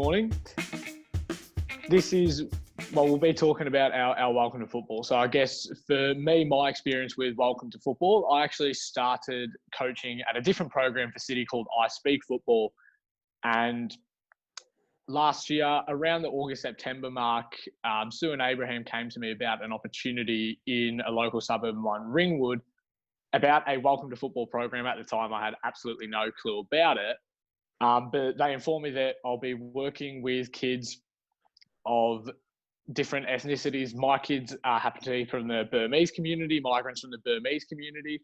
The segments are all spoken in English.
morning. This is, we'll be talking about our Welcome to Football. So I guess for me, my experience with Welcome to Football, I actually started coaching at a different program for City called I Speak Football. And last year, around the August-September mark, Sue and Abraham came to me about an opportunity in a local suburb of mine, Ringwood, about a Welcome to Football program. At the time, I had absolutely no clue about it. But they informed me that I'll be working with kids of different ethnicities. My kids happen to be from the Burmese community, migrants from the Burmese community.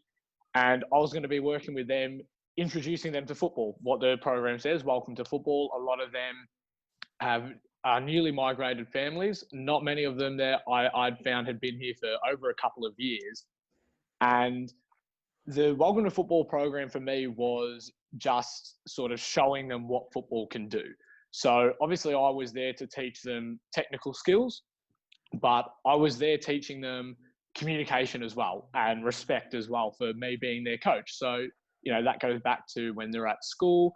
And I was going to be working with them, introducing them to football. What the program says, Welcome to Football. A lot of them are newly migrated families. Not many of them that I'd found had been here for over a couple of years. And the Welcome to Football program for me was just sort of showing them what football can do. So obviously I was there to teach them technical skills, but I was there teaching them communication as well and respect as well for me being their coach. So, you know, that goes back to when they're at school,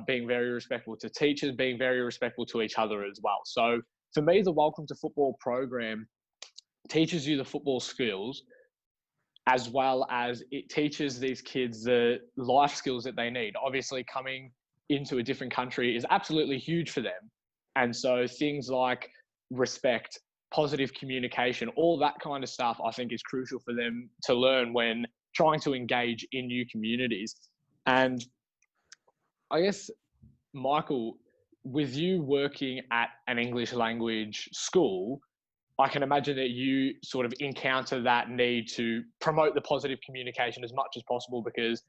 being very respectful to teachers, being very respectful to each other as well. So for me, the Welcome to Football program teaches you the football skills, as well as it teaches these kids the life skills that they need. Obviously, coming into a different country is absolutely huge for them. And so things like respect, positive communication, all that kind of stuff, I think is crucial for them to learn when trying to engage in new communities. And I guess, Michael, with you working at an English language school, I can imagine that you sort of encounter that need to promote the positive communication as much as possible, because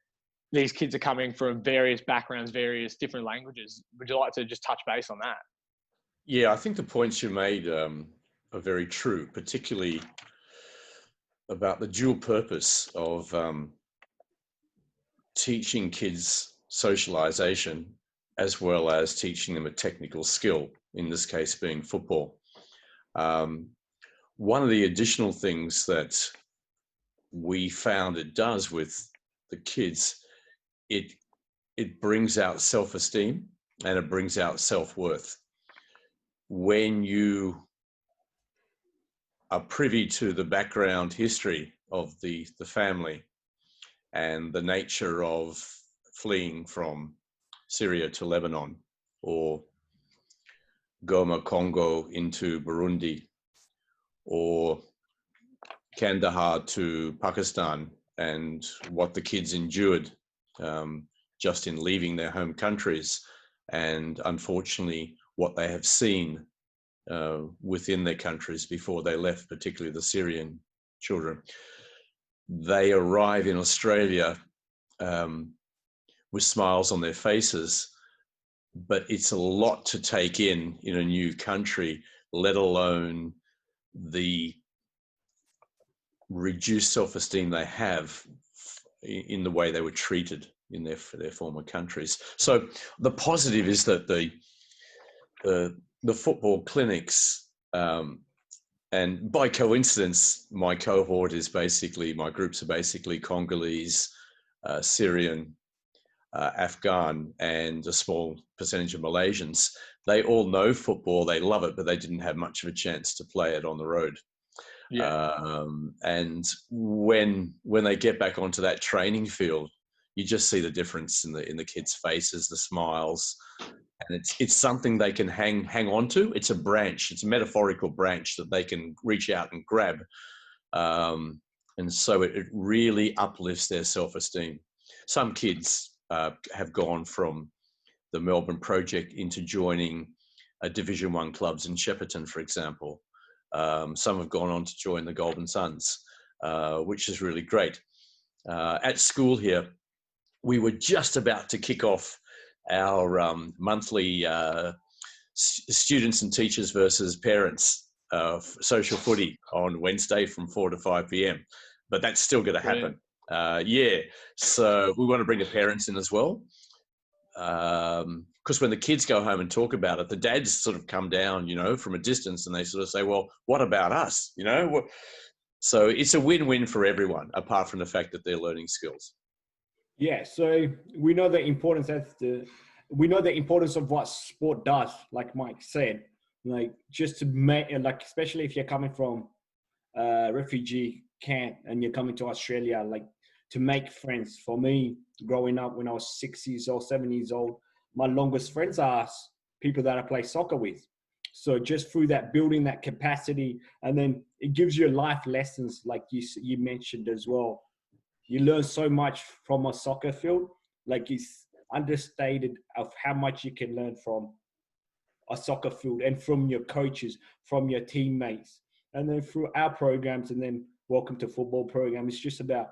these kids are coming from various backgrounds, various different languages. Would you like to just touch base on that? Yeah, I think the points you made are very true, particularly about the dual purpose of teaching kids socialization as well as teaching them a technical skill, in this case being football. One of the additional things that we found it does with the kids, it brings out self-esteem and it brings out self-worth. When you are privy to the background history of the family and the nature of fleeing from Syria to Lebanon, or Goma, Congo into Burundi, or Kandahar to Pakistan, and what the kids endured just in leaving their home countries, and unfortunately what they have seen within their countries before they left, particularly the Syrian children. They arrive in Australia with smiles on their faces, but it's a lot to take in a new country, let alone the reduced self-esteem they have in the way they were treated in their former countries. So the positive is that the football clinics, and by coincidence, my cohort is basically, my groups are basically Congolese, Syrian, Afghan, and a small percentage of Malaysians. They all know football, they love it, but they didn't have much of a chance to play it on the road. Yeah. And when they get back onto that training field, you just see the difference in the kids' faces, the smiles, and it's something they can hang on to. It's a branch, it's a metaphorical branch that they can reach out and grab, and so it really uplifts their self-esteem. Some kids have gone from the Melbourne Project into joining Division 1 clubs in Shepparton, for example. Some have gone on to join the Golden Suns, which is really great. At school here, we were just about to kick off our monthly students and teachers versus parents social footy on Wednesday from 4 to 5 p.m. But that's still going to happen. Yeah, so we want to bring the parents in as well. Because when the kids go home and talk about it, the dads sort of come down, from a distance, and they sort of say, well, what about us? So it's a win-win for everyone, apart from the fact that they're learning skills. Yeah, so we know the importance we know the importance of what sport does, like Mike said, like just to make, like, especially if you're coming from a refugee camp and you're coming to Australia, like to make friends. For me, growing up when I was 6 years old, 7 years old, my longest friends are people that I play soccer with. So just through that, building that capacity, and then it gives you life lessons, like you mentioned as well. You learn so much from a soccer field, like it's understated of how much you can learn from a soccer field and from your coaches, from your teammates, and then through our programs, and then Welcome to Football program. It's just about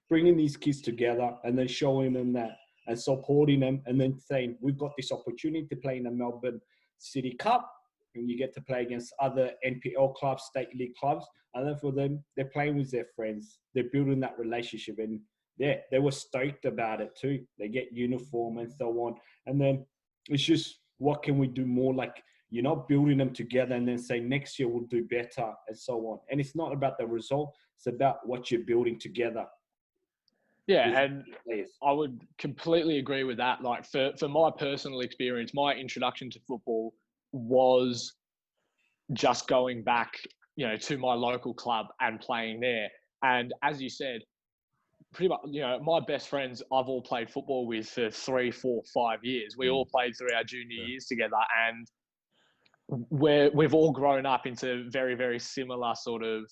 bringing these kids together and then showing them that and supporting them, and then saying, we've got this opportunity to play in the Melbourne City Cup, and you get to play against other NPL clubs, state league clubs. And then for them, they're playing with their friends. They're building that relationship. And yeah, they were stoked about it too. They get uniform and so on. And then it's just, what can we do more? Like, you're not building them together and then saying next year we'll do better and so on. And it's not about the result. It's about what you're building together. Yeah, and I would completely agree with that. Like for my personal experience, my introduction to football was just going back, to my local club and playing there. And as you said, pretty much, my best friends I've all played football with for 3, 4, 5 years. We all played through our junior years together, and we've all grown up into very, very similar sort of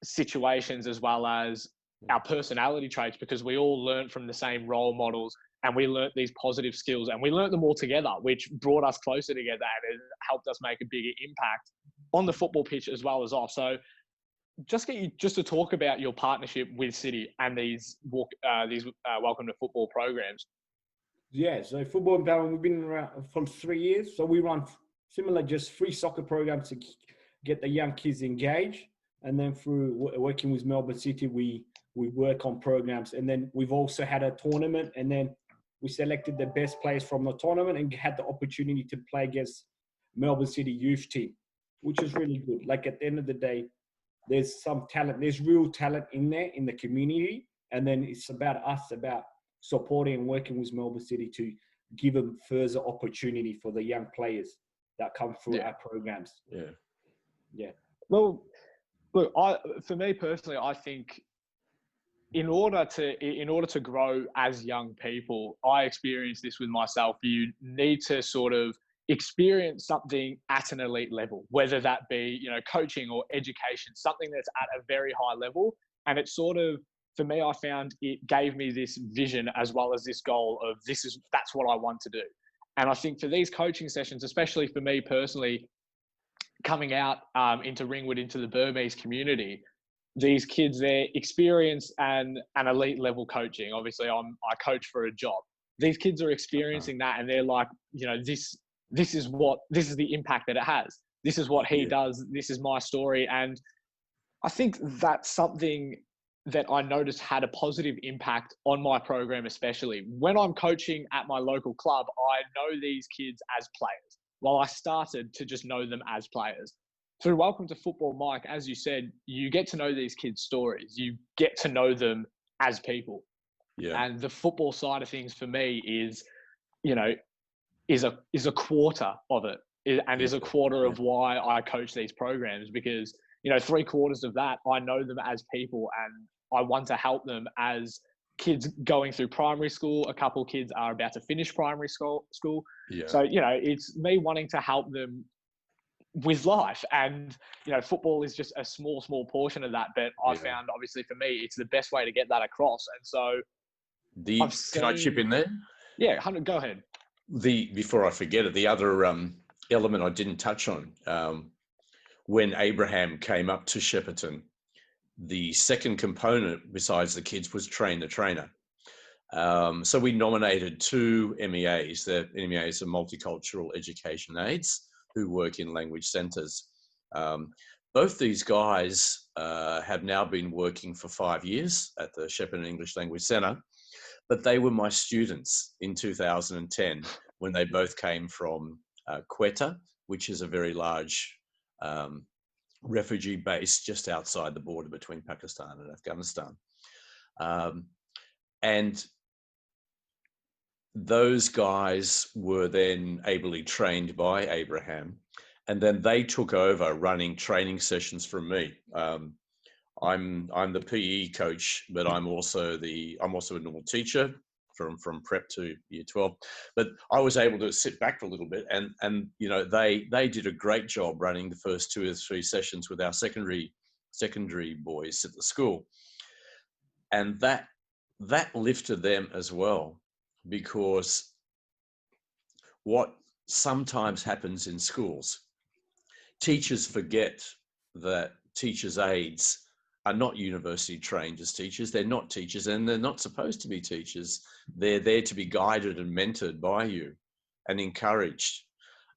situations, as well as our personality traits, because we all learned from the same role models, and we learnt these positive skills, and we learnt them all together, which brought us closer together and it helped us make a bigger impact on the football pitch as well as off. So just get you just to talk about your partnership with City and these Welcome to Football programs. Yeah, so Football Empowerment, we've been around for 3 years. So we run similar, just free soccer programs to get the young kids engaged. And then through working with Melbourne City, we work on programs. And then we've also had a tournament, and then we selected the best players from the tournament and had the opportunity to play against Melbourne City youth team, which is really good. Like, at the end of the day, there's some talent, there's real talent in there in the community. And then it's about us, about supporting and working with Melbourne City to give them further opportunity for the young players that come through our programs. Yeah. Well, look, for me personally, I think in order to grow as young people, I experienced this with myself. You need to sort of experience something at an elite level, whether that be, coaching or education, something that's at a very high level. And it sort of, for me, I found it gave me this vision as well as this goal of that's what I want to do. And I think for these coaching sessions, especially for me personally, coming out into Ringwood, into the Burmese community, these kids there experience an elite level coaching. Obviously, I coach for a job. These kids are experiencing that, and they're like, this is the impact that it has. This is what he does. This is my story. And I think that's something that I noticed had a positive impact on my program, especially when I'm coaching at my local club. I know these kids as players. Well, I started to just know them as players. Through Welcome to Football, Mike, as you said, you get to know these kids' stories. You get to know them as people. Yeah. And the football side of things for me is a quarter of it, and is a quarter of why I coach these programs, because 3/4 of that, I know them as people, and I want to help them as kids going through primary school. A couple of kids are about to finish primary school. Yeah. So, it's me wanting to help them with life, and football is just a small portion of that. But I found, obviously for me, it's the best way to get that across. And so can I chip in there? Yeah, go ahead. Before I forget it, the other element I didn't touch on, when Abraham came up to Shepparton, the second component besides the kids was train the trainer. So we nominated 2 MEAs. The MEAs are multicultural education aides who work in language centres. Both these guys have now been working for 5 years at the Shepparton English Language Centre, but they were my students in 2010 when they both came from Quetta, which is a very large refugee base just outside the border between Pakistan and Afghanistan. And those guys were then ably trained by Abraham, and then they took over running training sessions from me. I'm the PE coach, but I'm also a normal teacher from prep to year 12. But I was able to sit back for a little bit, and you know, they did a great job running the first 2 or 3 sessions with our secondary boys at the school, and that lifted them as well, because what sometimes happens in schools, teachers forget that teachers' aides are not university trained as teachers. They're not teachers, and they're not supposed to be teachers. They're there to be guided and mentored by you and encouraged.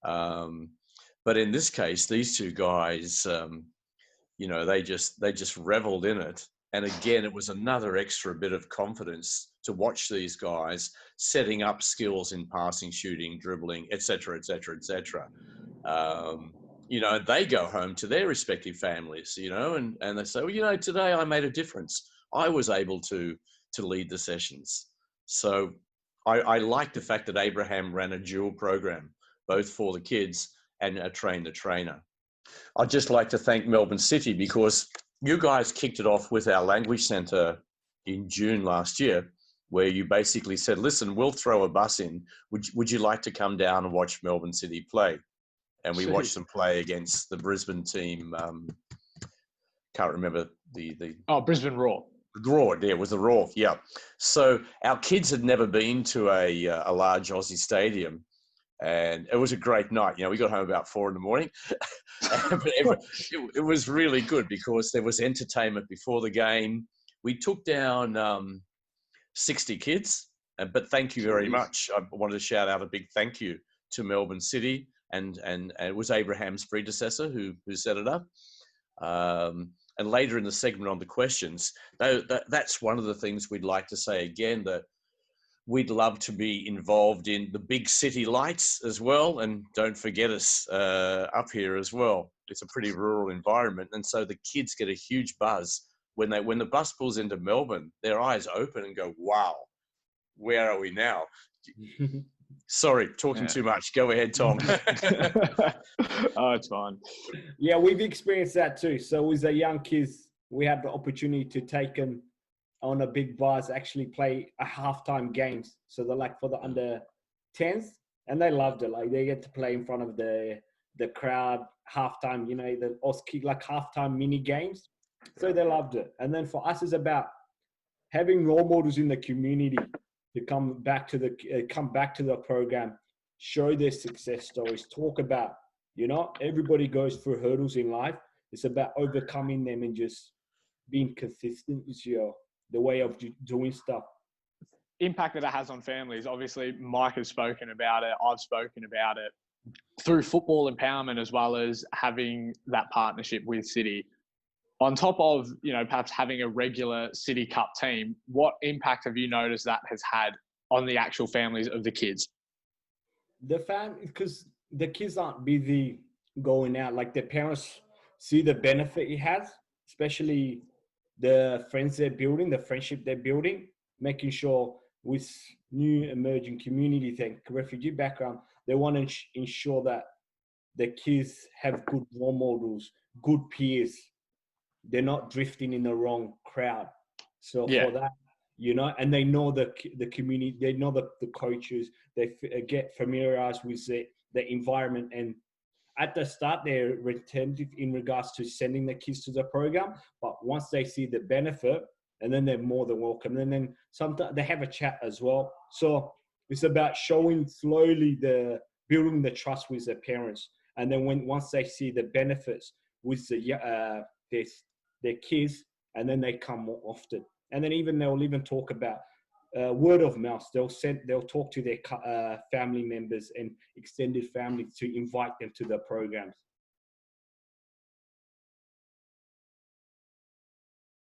But in this case, these 2 guys, you know, they just reveled in it. And again, it was another extra bit of confidence to watch these guys setting up skills in passing, shooting, dribbling, etc., etc., etc. You know, they go home to their respective families, you know, and they say, well, you know, today I made a difference. I was able to lead the sessions. So I like the fact that Abraham ran a dual program, both for the kids and a train the trainer. I'd just like to thank Melbourne City, because you guys kicked it off with our language centre in June last year, where you basically said, listen, we'll throw a bus in. Would you like to come down and watch Melbourne City play? And we watched them play against the Brisbane team. Can't remember the Brisbane Roar. Roar, yeah, it was the Roar, yeah. So our kids had never been to a large Aussie stadium, and it was a great night. You know, we got home about 4 a.m. But it was really good, because there was entertainment before the game. We took down 60 kids, but thank you very much. I wanted to shout out a big thank you to Melbourne City, and it was Abraham's predecessor who set it up. And later in the segment on the questions, that's one of the things we'd like to say again, that we'd love to be involved in the big city lights as well. And don't forget us up here as well. It's a pretty rural environment. And so the kids get a huge buzz when the bus pulls into Melbourne. Their eyes open and go, wow, where are we now? Sorry, talking too much. Go ahead, Tom. Oh, it's fine. Yeah, we've experienced that too. So as a young kids, we had the opportunity to take them on a big bus, actually play a halftime games. So they're like for the under 10s, and they loved it. Like they get to play in front of the crowd, halftime, you know, the Oski like halftime mini games. So they loved it. And then for us, it's about having role models in the community to come back to the program, show their success stories, talk about, you know, everybody goes through hurdles in life. It's about overcoming them and just being consistent is the way of doing stuff. Impact that it has on families. Obviously, Mike has spoken about it. I've spoken about it through football empowerment, as well as having that partnership with City. On top of, you know, perhaps having a regular City Cup team, what impact have you noticed that has had on the actual families of the kids? Because the kids aren't busy going out. Like their parents see the benefit it has, especially the friends they're building, the friendship they're building, making sure with new emerging community thing, refugee background, they want to ensure that the kids have good role models, good peers. They're not drifting in the wrong crowd. So for that, you know, and they know the community, they know the coaches, they get familiarized with the environment. And at the start, they're retentive in regards to sending the kids to the program. But once they see the benefit, and then they're more than welcome. And then sometimes they have a chat as well. So it's about showing slowly building the trust with the parents. And then once they see the benefits with their kids, and then they come more often. And then they'll even talk about word of mouth. They'll talk to their family members and extended family to invite them to the programs.